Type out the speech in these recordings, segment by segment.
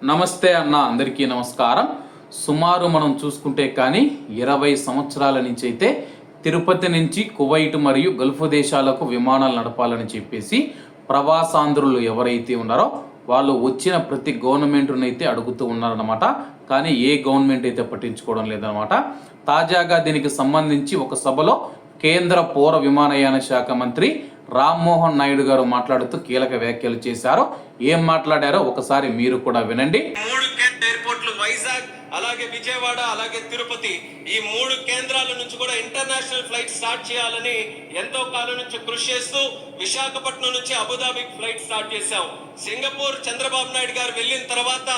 నమస్తే అన్న, అందరికీ నమస్కారం. సుమారు మనం చూసుకుంటే కానీ 20 సంవత్సరాల నుంచి అయితే తిరుపతి నుంచి కువైట్ మరియు గల్ఫ్ దేశాలకు విమానాలు నడపాలని చెప్పేసి ప్రవాసాంధ్రులు ఎవరైతే ఉన్నారో వాళ్ళు వచ్చిన ప్రతి గవర్నమెంట్ను అయితే అడుగుతూ ఉన్నారన్నమాట. కానీ ఏ గవర్నమెంట్ అయితే పట్టించుకోవడం లేదన్నమాట. తాజాగా దీనికి సంబంధించి ఒక సభలో కేంద్ర పౌర విమానయాన శాఖ మంత్రి రామ్మోహన్ నాయుడు గారు మాట్లాడుతూ కీలక వ్యాఖ్యలు చేశారు. ఏం మాట్లాడారో ఒకసారి మీరు కూడా వినండి. ఎయిర్పోర్ట్లు వైజాగ్, అలాగే విజయవాడ, అలాగే తిరుపతి, ఈ 3 కేంద్రాల నుంచి కూడా ఇంటర్నేషనల్ ఫ్లైట్ స్టార్ట్ చేయాలని ఎంతో కాలం నుంచి కృషి చేస్తూ విశాఖపట్నం నుంచి అబుదాబికి ఫ్లైట్ స్టార్ట్ చేశాం. సింగపూర్ చంద్రబాబు నాయుడు గారు వెళ్ళిన తర్వాత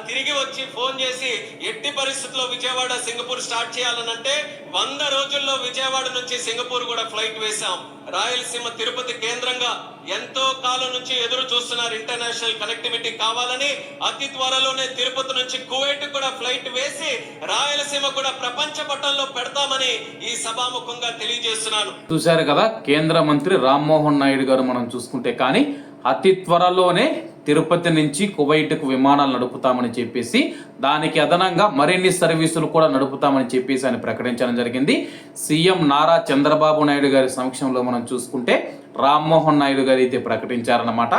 తిరిగి వచ్చి ఫోన్ చేసి ఎట్టి పరిస్థితుల్లో విజయవాడ సింగపూర్ స్టార్ట్ చేయాలనంటే 100 రోజుల్లో విజయవాడ నుంచి సింగపూర్ కూడా ఫ్లైట్ వేశాం. రాయలసీమ తిరుపతి కేంద్రంగా ఎంతో కాలం నుంచి ఎదురు చూస్తున్నారు. ఇంటర్నేషనల్ కనెక్టివిటీ కావాలని అతి త్వరలోనే తిరుపతి నుంచి కువైట్ కూడా ఫ్లైట్ వేసి రాయలసీమ కూడా ప్రపంచ పటంలో పెడతామని ఈ సభాముఖంగా తెలియజేస్తున్నాను. చూశారు కదా, కేంద్ర మంత్రి రామ్మోహన్ నాయుడు గారు మనం చూసుకుంటే కానీ అతి త్వరలోనే తిరుపతి నుంచి కువైట్కు విమానాలు నడుపుతామని చెప్పేసి దానికి అదనంగా మరిన్ని సర్వీసులు కూడా నడుపుతామని చెప్పేసి ఆయన ప్రకటించడం జరిగింది. సీఎం నారా చంద్రబాబు నాయుడు గారి సమక్షంలో మనం చూసుకుంటే రామ్మోహన్ నాయుడు గారు అయితే ప్రకటించారన్నమాట.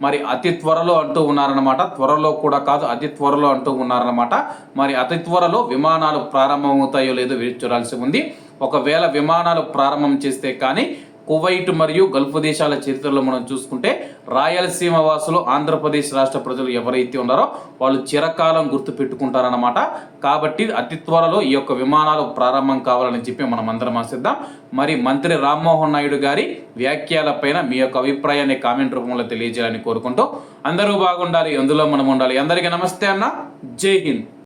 మరి అతి త్వరలో అంటూ ఉన్నారన్నమాట. త్వరలో కూడా కాదు, అతి త్వరలో అంటూ ఉన్నారన్నమాట. మరి అతి త్వరలో విమానాలు ప్రారంభమవుతాయో లేదో వేచి చూడాల్సి ఉంది. ఒకవేళ విమానాలు ప్రారంభం చేస్తే కానీ కువైట్ మరియు గల్ఫ్ దేశాల చరిత్రలో మనం చూసుకుంటే రాయలసీమ వాసులు, ఆంధ్రప్రదేశ్ రాష్ట్ర ప్రజలు ఎవరైతే ఉన్నారో వాళ్ళు చిరకాలం గుర్తు పెట్టుకుంటారన్నమాట. కాబట్టి అతి త్వరలో ఈ యొక్క విమానాలు ప్రారంభం కావాలని చెప్పి మనం అందరం ఆశిద్దాం. మరి మంత్రి రామ్మోహన్ నాయుడు గారి వ్యాఖ్యలపైన మీ యొక్క అభిప్రాయాన్ని కామెంట్ రూపంలో తెలియజేయాలని కోరుకుంటూ అందరూ బాగుండాలి, అందులో మనం ఉండాలి. అందరికీ నమస్తే అన్న, జై హింద్.